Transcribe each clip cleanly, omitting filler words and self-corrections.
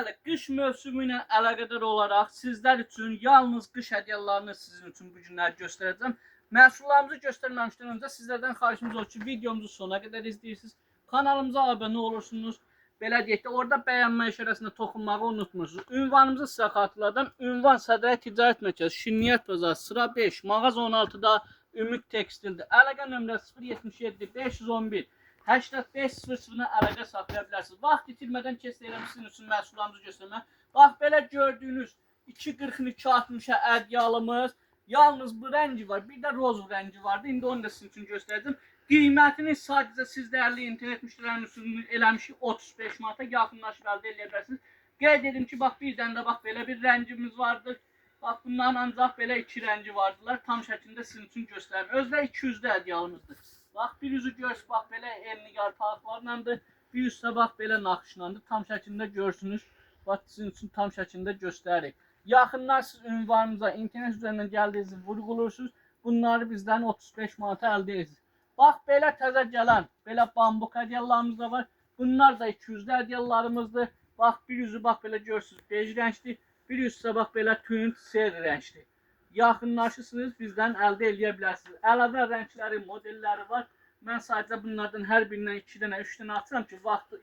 Bəli, qış mövsümü ilə əlaqədar olaraq sizlər üçün yalnız qış hədiyyələrini sizin üçün bu günlər göstərəcəm. Məhsullarımızı göstərməmişdən öncə sizlərdən xahişimiz olur ki, videomuzu sona qədər izləyirsiniz. Kanalımıza abunə olursunuz. Belə deyək də, orada bəyənmə işarəsinə toxunmağı unutmursunuz. Ünvanımızı sizə xatırladım. Ünvan Sədrəyə Ticarət Mərkəzi, Şirniyyat Bazarı, sıra 5, mağaza 16-da Ümid Tekstildir. Əlaqə nömrəsi 077 511 8500-na əlaqə saxlaya bilərsiniz. Vaxt itirmədən keçirəm sizin üçün məhsullarımızı göstərmək. Bax, belə gördüyünüz 2.42-60-a ədyalımız. Yalnız bu rəngi var, bir də roz rəngi vardı. İndi onu da sizin üçün göstərəcəm. Qiymətini sadəcə siz dəyərli internet müştərilərinin üstünlüyü eləmişik 35 manata yaxınlaşıb əldə edə bilərsiniz. Qeyd edim ki, bax bir dənə də bax belə bir rəngimiz vardır. Bax bunların ancaq belə iki rəngi vardılar. Tam şəklində sizin üçün göstərim. Özdə 200-də ədyalımızdır. Bax bir yüzü görsün, bax belə enli yarpaqlarlandır. Bir yüzsə bax belə naxışlandır. Tam şəklində görsünüz. Bax sizin üçün tam şəklində göstəririk. Yaxınlar siz ünvanımıza internet üzərindən gəldiyinizi vurğulursunuz. Bunları bizdən 35 manata əldə edirsiniz. Bax belə təzə gələn, belə bambuk hədiyyələrimiz də var. Bunlar da 200'də hədiyyələrimizdir. Bax bir yüzü bax belə görürsünüz, bej rəngli. Bir yüzsə bax belə tünd seri rəngli. Yaxınlaşırsınız, bizdən əldə edə bilərsiniz. Əlavə rəngləri, modelləri var. Mən sadəcə bunlardan hər birindən 2 dənə, 3 dənə atıram ki, vaxt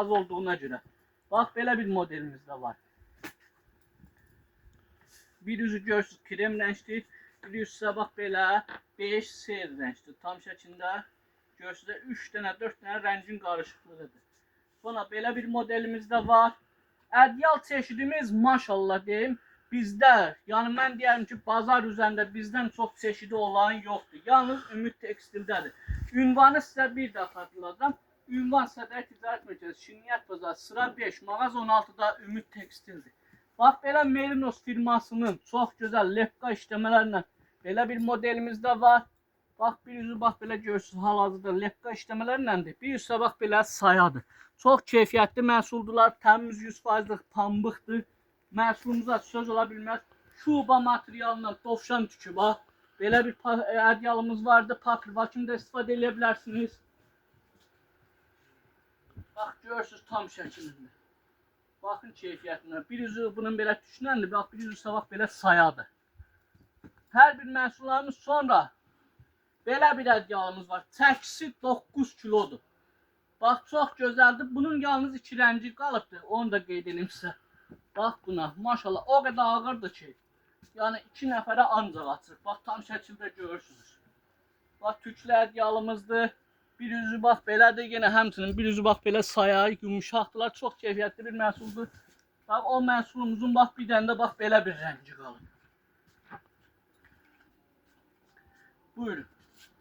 az olduğuna görə. Bax belə bir modelimiz də var. Bir yüzü görürsünüz, krem rəngli. Bir yüzsə bax belə 5 seri rəngli. Tam şəkildə görürsünüz, 3 dənə, 4 dənə rəngin qarışıqlığıdır. Sonra belə bir modelimiz də var. Ədyal çeşidimiz maşallah deyim. Bizdə, yəni mən deyərəm ki, bazar üzərində bizdən çox çeşidi olan yoxdur. Yalnız Ümid Tekstildədir. Ünvanı sizə bir də xatırladım. Ünvan Sədrəyə Ticarət Mərkəzi, Şirniyyat Bazarı, sıra 5, mağaza 16-da Ümid Tekstildir. Bax, belə Merinos firmasının çox gözəl lepqa işləmələrlə belə bir modelimiz də var. Bax, bir yüzü bax belə görürsünüz, hal-hazırda lepqa işləmələrləndir. Bir yüzsə bax belə sayadır. Çox keyfiyyətli məhsuldular, təmiz 100%'lik pambıqdır. Məhsulumuza söz ola bilməz. Şuba materialından dovşan tükü bax. Belə bir ədyalımız vardı. Pakırvakimdə istifadə edə bilərsiniz. Bax görürsünüz tam şəklində. Baxın keyfiyyətinə. Bir yüzü bunun belə tükünəndir. Bax bir yüzü bax belə sayadır. Hər bir məhsullarımız sonra belə bir ədyalımız var. Çəkisi 9 kilodur. Bax çox gözəldir. Bunun yalnız 2 rəngi qalıbdır. Onu da qeyd edeyim sizə. Bax buna, maşallah o qədər ağırdır ki, yəni 2 nəfərə ancaq açır. Bax tam şəkildə görürsünüz. Bax tüklü ədyalımızdır. Bir yüzü bax belədir, yenə həmçinin bir yüzü bax belə sayar, yumuşaqdılar. Çox keyfiyyətli bir məhsuldur. Bax o məhsulumuzun bax bir dənə də bax belə bir rəngi qalır. Buyurun.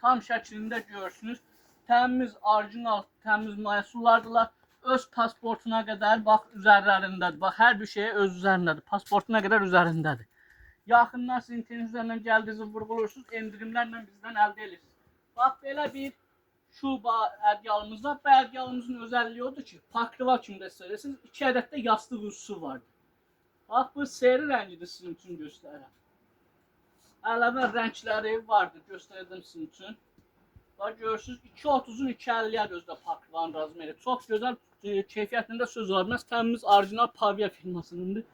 Tam şəklində görürsünüz. Təmiz, orijinal, təmiz məhsullardılar. Öz pasportuna qədər bax üzərlərindədir. Bax hər bir şey öz üzərindədir. Pasportuna qədər üzərindədir. Yaxınlar sizin internet üzərindən gəldiyinizi vurğulursunuz, endirimlərlə bizdən əldə edirsiniz. Bax belə bir şuba ədyalımız var. Bu ədyalımızın özəlliyi odur ki, pakriva kimi də söyləsiniz, 2 ədəd də yastıq üstü vardır. Bax bu seri rəngidir sizin üçün göstərirəm. Əlavə rəngləri vardır, göstərəcəm sizin üçün. Bax görürsünüz 2.30'un 2.50'yə özdə pakrivanın razmeri. Çox gözəl keyfiyyətində söz var. Məhz təmiz orijinal Pavia firmasınındır.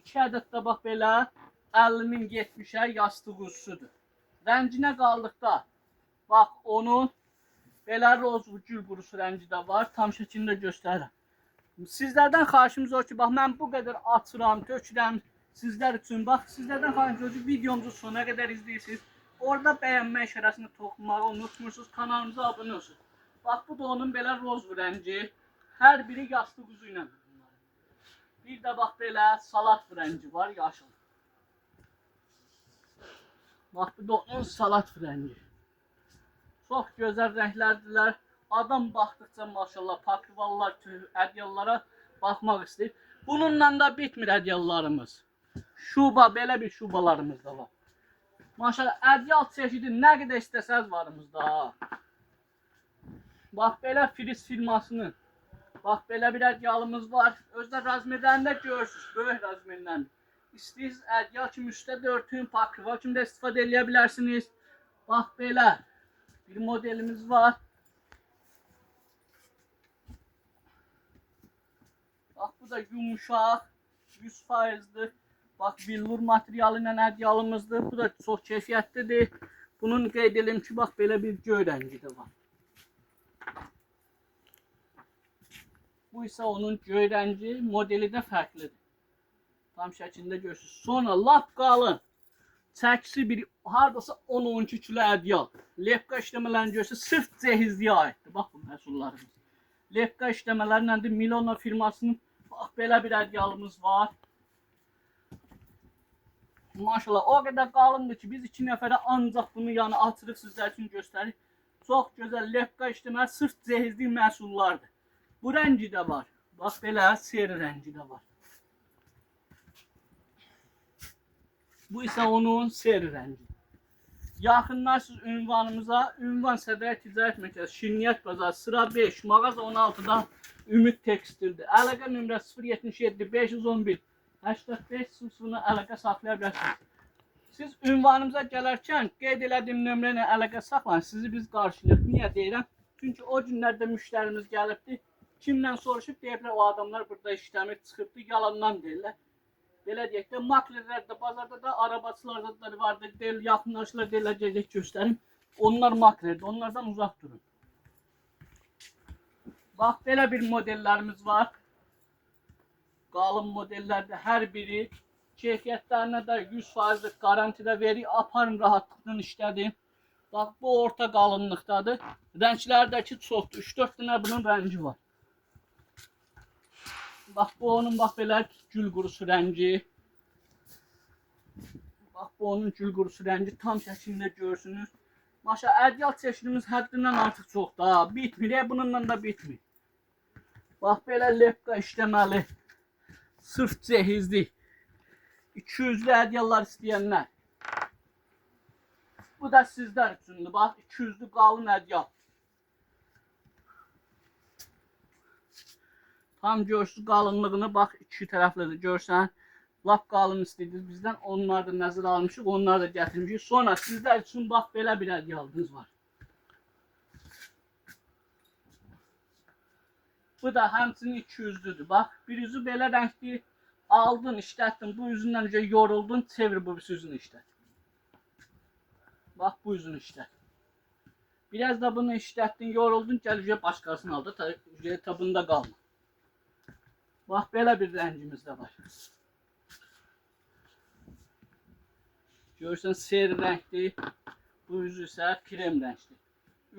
2 ədəd də bax belə 50.070'ə yastıq üstüdür. Rənginə qaldıqda bax onun belə roz gül qurusu rəngi də var. Tam şəkildə göstərirəm. Sizlərdən xahişimiz olur ki, bax mən bu qədər açıram, tökürəm sizlər üçün. Bax sizlərdən xahişimiz olur ki, videomuzu sona qədər izləyirsiniz. Orada bəyənmə işarəsini toxunmağı unutmursunuz. Kanalımıza abunə olsunuz. Bax bu da onun belə roz rəngi. Hər biri yastıq üzü ilə. Bir də bax belə salat rəngi var, yaşıl. Bax bu da onun salat rəngi. Çox gözəl rənglərdirlər. Adam baxdıqca maşallah pakrivallar, ədyallara baxmaq istəyir. Bununla da bitmir ədyallarımız. Şuba, belə bir şubalarımız da var. Maşallah ədyal çeşidi nə qədər istəsəz varımızda. Bax belə Filiz firmasının. Bax belə bir ədyalımız var. Özdə razmerlərində görürsünüz, böyük razmerlərində. İstəyirsiniz ədyal kimi üstə də örtün, pakriva kimi də istifadə edə bilərsiniz. Bax belə bir modelimiz var. Bax bu da yumuşaq, 100%'dir. Bax billur materialı ilə ədyalımızdır. Bu da çox keyfiyyətlidir. Bunun qeyd edelim ki, bax belə bir göy rəngi də var. Bu isə onun göy rəngi, modeli də fərqlidir. Tam şəklində görürsünüz. Sonra lap qalın, çəkisi bir hardasa 10-12 kilo ədyal. Lepka işləmələrini görürsünüz, sırf cehizliyə aiddir. Bax bu məhsullarımız. Lepka işləmələrlə də Milano firmasının bax belə bir ədyalımız var. Maşallah o qədər qalındır ki, biz 2 nəfərə ancaq bunu yəni açırıq sizlər üçün göstərik. Çox gözəl lepka işləmələri sırf cehizli məhsullardır. Bu rəngi də var. Bax belə seri rəngi də var. Bu isə onun seri rəngi. Yaxınlarsınız ünvanımıza. Ünvan Sədrə Ticarət Mərkəzi, Şirniyyət Bazarı, sıra 5, mağaza 16-da Ümid Tekstildir. Əlaqə nömrəsi 077 511 8500-na əlaqə saxlaya bilərsiniz. Siz ünvanımıza gələrkən qeyd elədiyim nömrə ilə əlaqə saxlayın. Sizi biz qarşılayırıq. Niyə deyirəm? Çünki o günlərdə müştərimiz gəlibdi. Kimdən soruşub deyiblər, o adamlar burada işləmir, çıxıbdı, yalandan deyirlər. Belə deyək də, maklerlərdə, bazarda da, arabaçılarda da vardı, yaxınlaşırlar, deyirlər, gələk göstərim. Onlar maklerdir, onlardan uzaq durun. Bax, belə bir modellərimiz var. Qalın modellərdə hər biri. Keyfiyyətlərinə də 100%'lik garantidə verir, aparın rahatlıqla işlədin. Bax, bu orta qalınlıqdadır. Rənglərdəki çoxdur, 3-4 dənə bunun rəngi var. Bax bu onun bax belə gül qurusu rəngi. Bax bu onun gül qurusu rəngi tam şəklində görürsünüz. Maşa ədyal çeşidimiz həddindən artıq çoxdur. Bitmir, bununla da bitmir. Bax belə lepka işləməli. Sırf cehizli. 200'lü ədyallar istəyənlər. Bu da sizlər üçündür. Bax 200'lü qalın ədyal. Tam görsüz qalınlığını bax iki tərəfli də görsən. Lap qalın istədiniz bizdən. Onları da nəzərə almışıq. Onları da gətirmişik. Sonra sizlər üçün bax belə bir ədyalımız var. Bu da həmçinin 200'lüdür. Bax bir üzü belə rəngli aldın, işlətdin. Bu üzündən önce yoruldun. Çevir bu üzünü işlət. Bax bu üzünü işlət. Biraz da bunu işlətdin, yoruldun. Gəl başqasını al da tabında qalma. Bax belə bir rəngimiz də var. Görürsən seri rəngdir. Bu üzü isə krem rəngdir.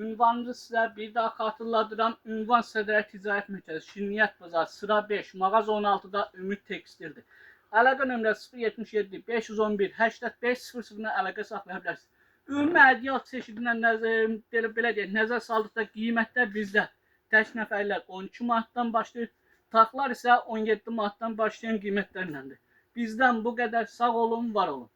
Ünvanımızı sizə bir daha xatırladıram. Ünvan Sədrə Ticarət Mərkəzi, Şirniyyət Bazarı, sıra 5, mağaza 16-da Ümid Tekstildir. Əlaqə nömrəsi 077 511 8500-na əlaqə saxlaya bilərsiniz. Ümumi ədyal çeşidinə nəzər saldıqda qiymətlər bizdə. Tək nəfərlər 12 manatdan başlayır. Taxlar isə 17 manatdan başlayan qiymətlərləndir. Bizdən bu qədər, sağ olun, var olun.